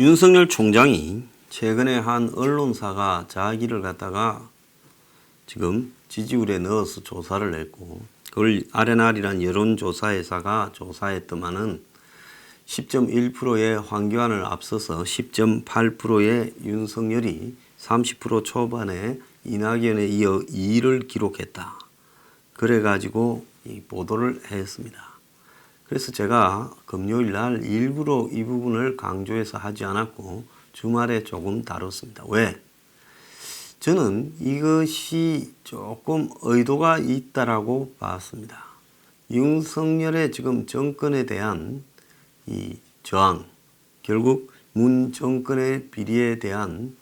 윤석열 총장이 최근에 한 언론사가 자기를 갖다가 지금 지지율에 넣어서 조사를 했고, 그걸 RNR이란 여론조사회사가 조사했더만은 10.1%의 황교안을 앞서서 10.8%의 윤석열이 30% 초반에 이낙연에 이어 2위를 기록했다. 그래가지고 이 보도를 했습니다. 그래서 제가 금요일 날 일부러 이 부분을 강조해서 하지 않았고 주말에 조금 다뤘습니다. 왜? 저는 이것이 조금 의도가 있다라고 봤습니다. 윤석열의 지금 정권에 대한 이 저항, 결국 문 정권의 비리에 대한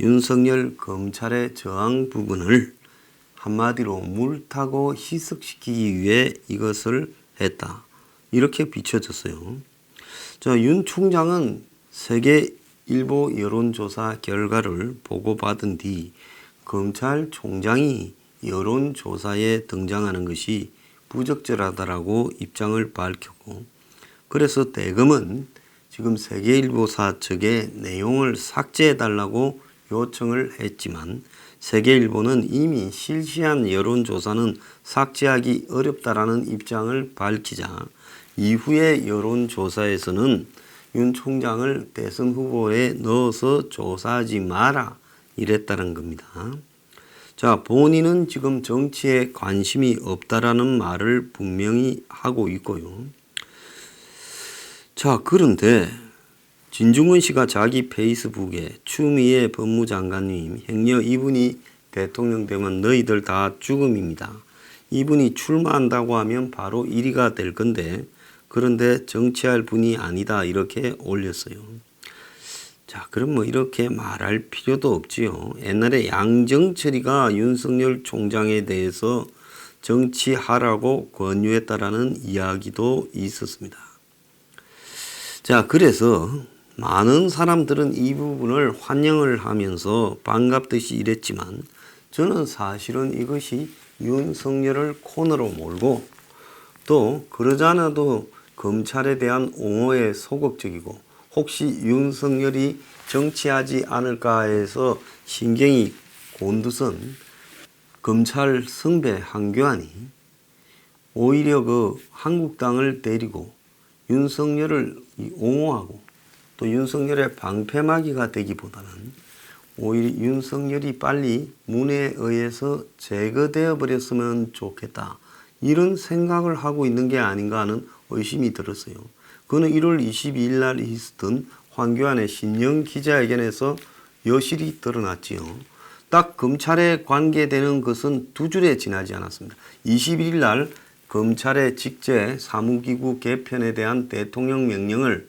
윤석열 검찰의 저항 부분을 한마디로 물타고 희석시키기 위해 이것을 했다. 이렇게 비춰졌어요. 자, 윤 총장은 세계일보 여론조사 결과를 보고받은 뒤 검찰총장이 여론조사에 등장하는 것이 부적절하다라고 입장을 밝혔고, 그래서 대검은 지금 세계일보사 측에 내용을 삭제해달라고 요청을 했지만 세계일보는 이미 실시한 여론조사는 삭제하기 어렵다라는 입장을 밝히자 이후의 여론조사에서는 윤 총장을 대선 후보에 넣어서 조사하지 마라 이랬다는 겁니다. 자, 본인은 지금 정치에 관심이 없다라는 말을 분명히 하고 있고요. 자, 그런데 진중권 씨가 자기 페이스북에 추미애 법무장관님, 행여 이분이 대통령 되면 너희들 다 죽음입니다. 이분이 출마한다고 하면 바로 1위가 될 건데, 그런데 정치할 분이 아니다 이렇게 올렸어요. 자, 그럼 뭐 이렇게 말할 필요도 없지요. 옛날에 양정철이가 윤석열 총장에 대해서 정치하라고 권유했다라는 이야기도 있었습니다. 자, 그래서 많은 사람들은 이 부분을 환영을 하면서 반갑듯이 이랬지만 저는 사실은 이것이 윤석열을 코너로 몰고 또 그러지 않아도 검찰에 대한 옹호에 소극적이고 혹시 윤석열이 정치하지 않을까 해서 신경이 곤두선 검찰 성배 황교안이 오히려 그 한국당을 데리고 윤석열을 옹호하고 또 윤석열의 방패막이가 되기보다는 오히려 윤석열이 빨리 문에 의해서 제거되어 버렸으면 좋겠다. 이런 생각을 하고 있는 게 아닌가 하는 의심이 들었어요. 그는 1월 22일 날 있었던 황교안의 신년 기자회견에서 여실히 드러났지요. 딱 검찰에 관계되는 것은 두 줄에 지나지 않았습니다. 21일 날 검찰의 직제 사무기구 개편에 대한 대통령 명령을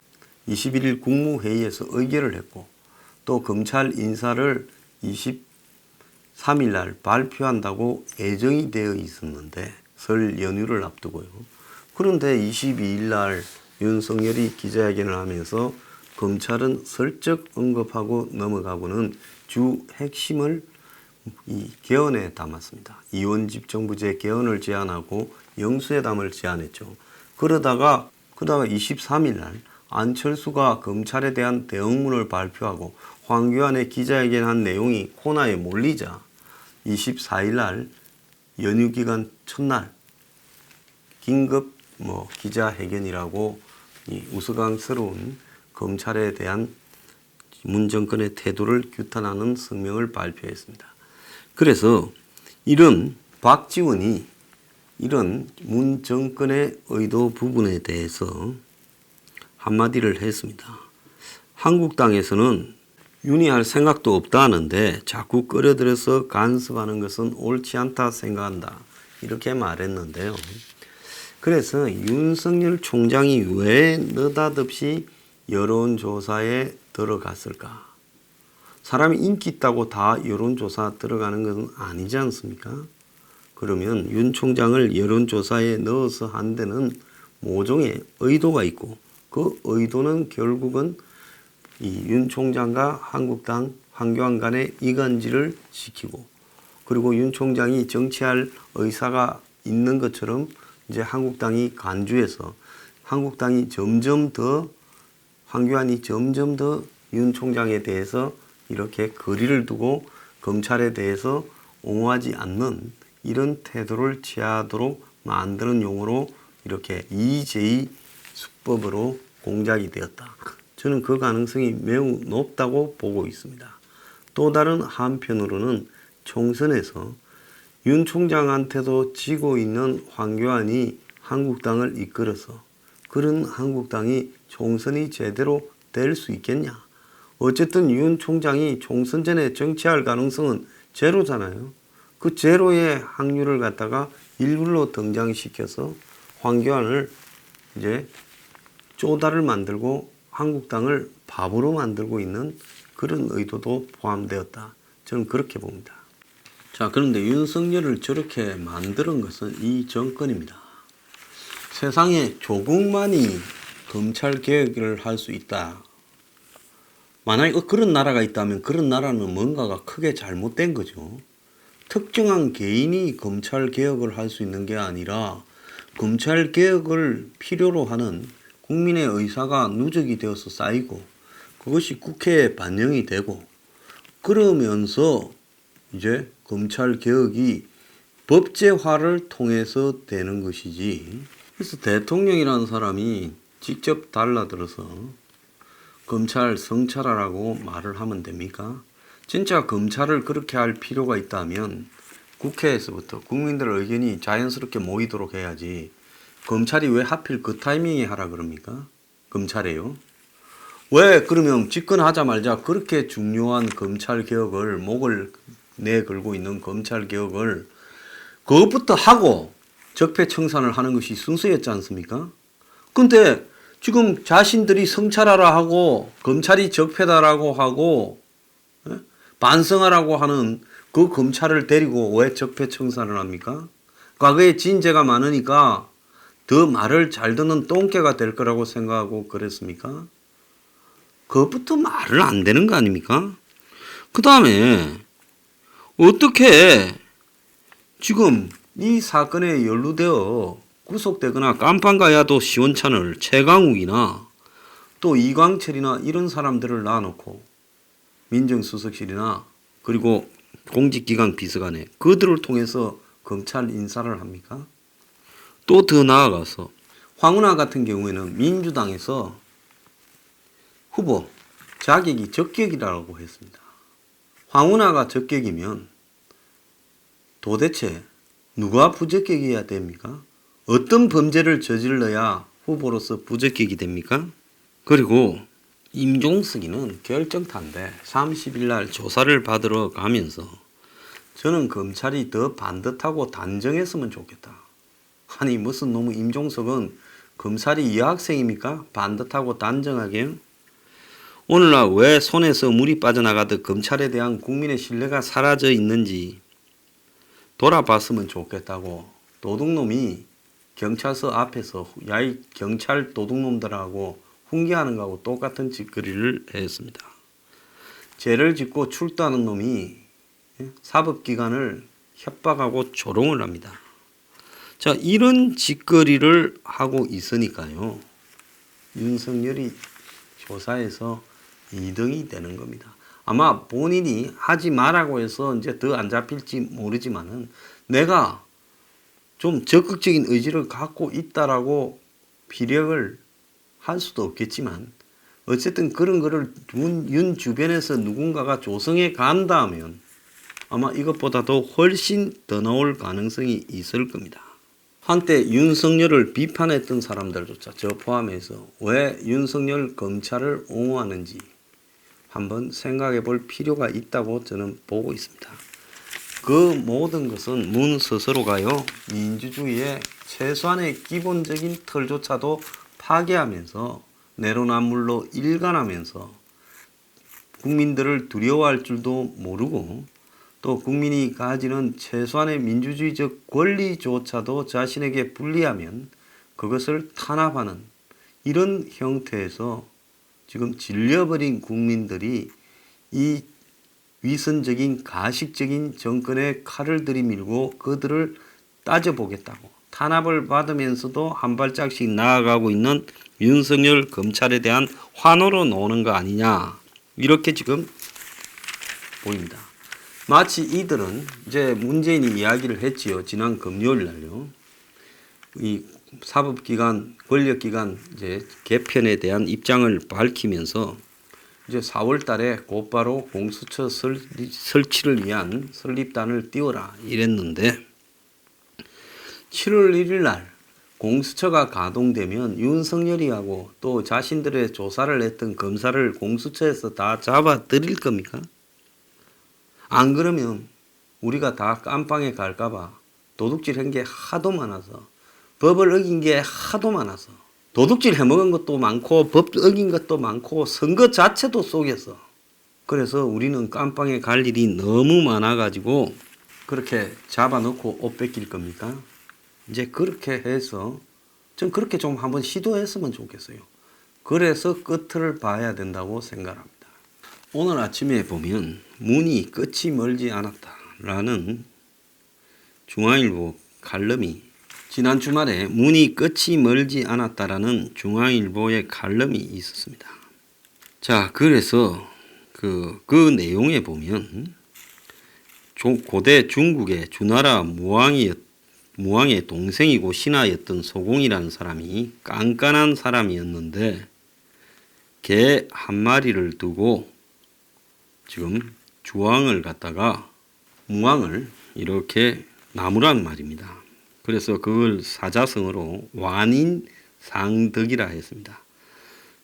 21일 국무회의에서 의결을 했고 또 검찰 인사를 23일 날 발표한다고 예정이 되어 있었는데 설 연휴를 앞두고요. 그런데 22일 날 윤석열이 기자회견을 하면서 검찰은 슬쩍 언급하고 넘어가고는 주 핵심을 이 개헌에 담았습니다. 이원집정부제 개헌을 제안하고 영수회담을 제안했죠. 그러다가 23일 날 안철수가 검찰에 대한 대응문을 발표하고 황교안의 기자회견한 내용이 코너에 몰리자 24일 날 연휴 기간 첫날 긴급 기자회견이라고 이 우스꽝스러운 검찰에 대한 문 정권의 태도를 규탄하는 성명을 발표했습니다. 그래서 이런 박지원이 이런 문 정권의 의도 부분에 대해서 한마디를 했습니다. 한국당에서는 윤희할 생각도 없다는데 자꾸 끌어들여서 간섭하는 것은 옳지 않다 생각한다. 이렇게 말했는데요. 그래서 윤석열 총장이 왜 느닷없이 여론조사에 들어갔을까? 사람이 인기 있다고 다 여론조사 들어가는 것은 아니지 않습니까? 그러면 윤 총장을 여론조사에 넣어서 한 데는 모종의 의도가 있고 그 의도는 결국은 이 윤 총장과 한국당 황교안 간의 이간질을 시키고 그리고 윤 총장이 정치할 의사가 있는 것처럼 이제 한국당이 간주해서 한국당이 점점 더 황교안이 점점 더 윤 총장에 대해서 이렇게 거리를 두고 검찰에 대해서 옹호하지 않는 이런 태도를 취하도록 만드는 용어로 이렇게 EJ 수법으로 공작이 되었다. 저는 그 가능성이 매우 높다고 보고 있습니다. 또 다른 한편으로는 총선에서 윤 총장한테도 지고 있는 황교안이 한국당을 이끌어서 그런 한국당이 총선이 제대로 될 수 있겠냐. 어쨌든 윤 총장이 총선 전에 정치할 가능성은 제로잖아요. 그 제로의 확률을 갖다가 일부러 등장시켜서 황교안을 이제 쪼다를 만들고 한국당을 바보로 만들고 있는 그런 의도도 포함되었다. 저는 그렇게 봅니다. 자, 그런데 윤석열을 저렇게 만드는 것은 이 정권입니다. 세상에 조국만이 검찰 개혁을 할 수 있다. 만약에 그런 나라가 있다면 그런 나라는 뭔가가 크게 잘못된 거죠. 특정한 개인이 검찰 개혁을 할 수 있는 게 아니라 검찰 개혁을 필요로 하는 국민의 의사가 누적이 되어서 쌓이고 그것이 국회에 반영이 되고 그러면서 이제 검찰 개혁이 법제화를 통해서 되는 것이지. 그래서 대통령이라는 사람이 직접 달라들어서 검찰 성찰하라고 말을 하면 됩니까? 진짜 검찰을 그렇게 할 필요가 있다면 국회에서부터 국민들의 의견이 자연스럽게 모이도록 해야지. 검찰이 왜 하필 그 타이밍에 하라 그럽니까? 검찰에요. 왜 그러면 집권하자 말자 그렇게 중요한 검찰 개혁을 목을 내걸고 있는 검찰 개혁을 그것부터 하고 적폐청산을 하는 것이 순서였지 않습니까? 근데 지금 자신들이 성찰하라 하고 검찰이 적폐다라고 하고 반성하라고 하는 그 검찰을 데리고 왜 적폐청산을 합니까? 과거에 진죄가 많으니까 더 말을 잘 듣는 똥개가 될 거라고 생각하고 그랬습니까? 그것부터 말을 안 되는 거 아닙니까? 그 다음에 어떻게 지금 이 사건에 연루되어 구속되거나 깜빵 가야도 시원찮을 최강욱이나 또 이광철이나 이런 사람들을 놔놓고 민정수석실이나 그리고 공직기강 비서관에 그들을 통해서 검찰 인사를 합니까? 또 더 나아가서 황운하 같은 경우에는 민주당에서 후보 자격이 적격이라고 했습니다. 황운하가 적격이면 도대체 누가 부적격이어야 됩니까? 어떤 범죄를 저질러야 후보로서 부적격이 됩니까? 그리고 임종석이는 결정타인데 30일 날 조사를 받으러 가면서 저는 검찰이 더 반듯하고 단정했으면 좋겠다. 아니 무슨 놈의 임종석은 검찰이 여학생입니까? 반듯하고 단정하게요? 오늘날 왜 손에서 물이 빠져나가듯 검찰에 대한 국민의 신뢰가 사라져 있는지 돌아봤으면 좋겠다고 도둑놈이 경찰서 앞에서 야이 경찰 도둑놈들하고 훈계하는 거하고 똑같은 짓거리를 했습니다. 죄를 짓고 출두하는 놈이 사법기관을 협박하고 조롱을 합니다. 자, 이런 짓거리를 하고 있으니까요. 윤석열이 조사에서 2등이 되는 겁니다. 아마 본인이 하지 말라고 해서 이제 더 안 잡힐지 모르지만은 내가 좀 적극적인 의지를 갖고 있다라고 피력을 할 수도 없겠지만 어쨌든 그런 거를 윤 주변에서 누군가가 조성해 간다면 아마 이것보다도 훨씬 더 나올 가능성이 있을 겁니다. 한때 윤석열을 비판했던 사람들조차 저 포함해서 왜 윤석열 검찰을 옹호하는지 한번 생각해 볼 필요가 있다고 저는 보고 있습니다. 그 모든 것은 문 스스로가요, 민주주의의 최소한의 기본적인 틀조차도 파괴하면서 내로남불로 일관하면서 국민들을 두려워할 줄도 모르고 또 국민이 가지는 최소한의 민주주의적 권리조차도 자신에게 불리하면 그것을 탄압하는 이런 형태에서 지금 질려버린 국민들이 이 위선적인 가식적인 정권에 칼을 들이밀고 그들을 따져보겠다고 탄압을 받으면서도 한 발짝씩 나아가고 있는 윤석열 검찰에 대한 환호로 노는 거 아니냐. 이렇게 지금 보입니다. 마치 이들은 이제 문재인이 이야기를 했지요. 지난 금요일 날요. 이 사법기관, 권력기관 이제 개편에 대한 입장을 밝히면서 이제 4월 달에 곧바로 공수처 설치를 위한 설립단을 띄워라 이랬는데 7월 1일 날 공수처가 가동되면 윤석열이하고 또 자신들의 조사를 했던 검사를 공수처에서 다 잡아 들일 겁니까? 안 그러면 우리가 다 깜빵에 갈까봐 도둑질 한 게 하도 많아서 법을 어긴 게 하도 많아서 도둑질 해먹은 것도 많고 법 어긴 것도 많고 선거 자체도 속여서 그래서 우리는 깜빵에 갈 일이 너무 많아가지고 그렇게 잡아놓고 옷 뺏길 겁니까? 이제 그렇게 해서 전 그렇게 좀 한번 시도했으면 좋겠어요. 그래서 끝을 봐야 된다고 생각합니다. 오늘 아침에 보면 문이 끝이 멀지 않았다라는 중앙일보 칼럼이 지난 주말에 문이 끝이 멀지 않았다라는 중앙일보의 칼럼이 있었습니다. 자, 그래서 그 내용에 보면 고대 중국의 주나라 무왕의 동생이고 신하였던 소공이라는 사람이 깐깐한 사람이었는데 개 한 마리를 두고 지금 주왕을 갖다가 무왕을 이렇게 나무란 말입니다. 그래서 그걸 사자성어로 완인상덕이라 했습니다.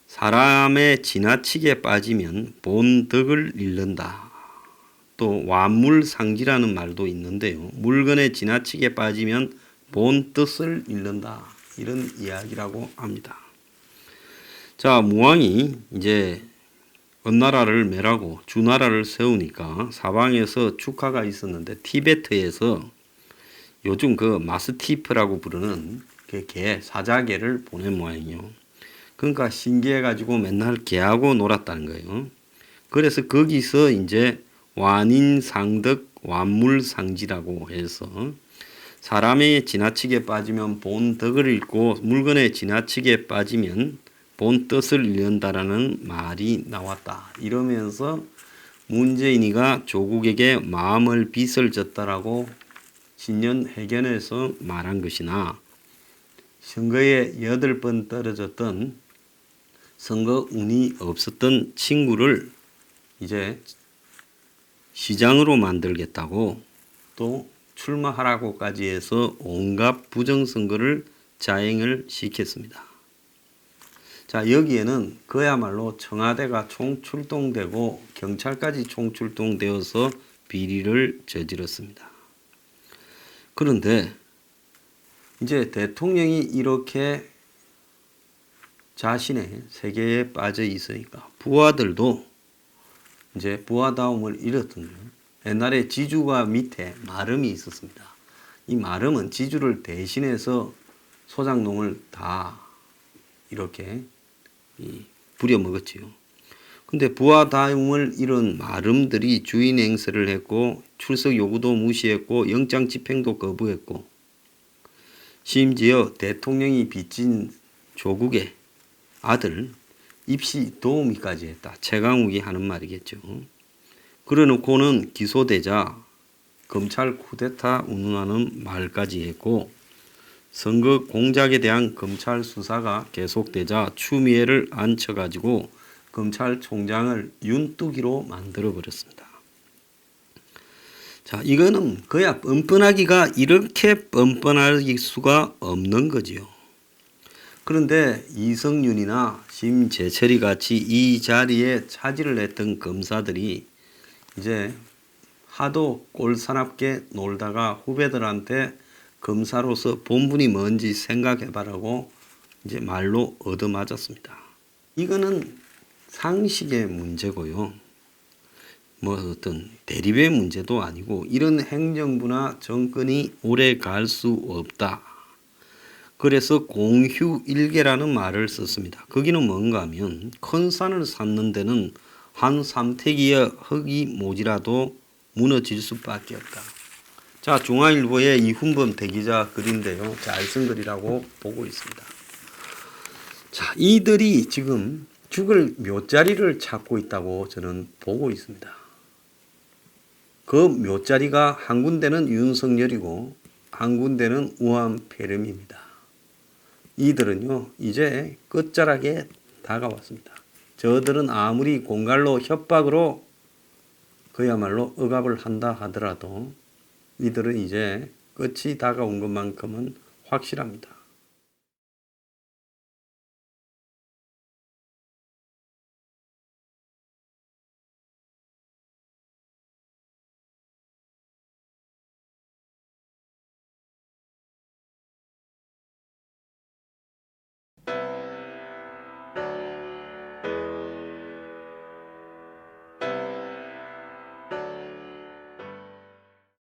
사람의 지나치게 빠지면 본덕을 잃는다. 또 완물상지라는 말도 있는데요. 물건에 지나치게 빠지면 본뜻을 잃는다. 이런 이야기라고 합니다. 자, 무왕이 이제 은나라를 멸하고 주나라를 세우니까 사방에서 축하가 있었는데 티베트에서 요즘 그 마스티프라고 부르는 그 개, 사자개를 보낸 모양이요. 그러니까 신기해가지고 맨날 개하고 놀았다는 거예요. 그래서 거기서 이제 완인상덕, 완물상지라고 해서 사람이 지나치게 빠지면 본덕을 잃고 물건에 지나치게 빠지면 본뜻을 잃는다라는 말이 나왔다. 이러면서 문재인이가 조국에게 마음을 빚을 졌다라고 신년회견에서 말한 것이나 선거에 8번 떨어졌던 선거 운이 없었던 친구를 이제 시장으로 만들겠다고 또 출마하라고까지 해서 온갖 부정선거를 자행을 시켰습니다. 자, 여기에는 그야말로 청와대가 총출동되고 경찰까지 총출동되어서 비리를 저질렀습니다. 그런데 이제 대통령이 이렇게 자신의 세계에 빠져 있으니까 부하들도 이제 부하다움을 잃었던 거예요. 옛날에 지주가 밑에 마름이 있었습니다. 이 마름은 지주를 대신해서 소장농을 다 이렇게 부려먹었지요. 근데 부하다움을 잃은 마름들이 주인 행세를 했고 출석 요구도 무시했고 영장 집행도 거부했고 심지어 대통령이 빚진 조국의 아들 입시 도우미까지 했다. 최강욱이 하는 말이겠죠. 그래놓고는 기소되자 검찰 쿠데타 운운하는 말까지 했고 선거 공작에 대한 검찰 수사가 계속되자 추미애를 앉혀가지고 검찰총장을 윤뚜기로 만들어버렸습니다. 자, 이거는 그야 뻔뻔하기가 이렇게 뻔뻔할 수가 없는 거지요. 그런데 이성윤이나 심재철이 같이 이 자리에 차지를 했던 검사들이 이제 하도 꼴사납게 놀다가 후배들한테 검사로서 본분이 뭔지 생각해봐라고 이제 말로 얻어맞았습니다. 이거는 상식의 문제고요. 뭐 어떤 대립의 문제도 아니고 이런 행정부나 정권이 오래 갈 수 없다. 그래서 공휴일개라는 말을 썼습니다. 거기는 뭔가 하면 큰 산을 쌓는 데는 한 삼태기의 흙이 모지라도 무너질 수밖에 없다. 자, 중앙일보의 이훈범 대기자 글인데요. 잘 쓴 글이라고 보고 있습니다. 자, 이들이 지금 죽을 묘자리를 찾고 있다고 저는 보고 있습니다. 그 묘자리가 한 군데는 윤석열이고 한 군데는 우한폐렴입니다. 이들은요 이제 끝자락에 다가왔습니다. 저들은 아무리 공갈로 협박으로 그야말로 억압을 한다 하더라도 이들은 이제 끝이 다가온 것만큼은 확실합니다.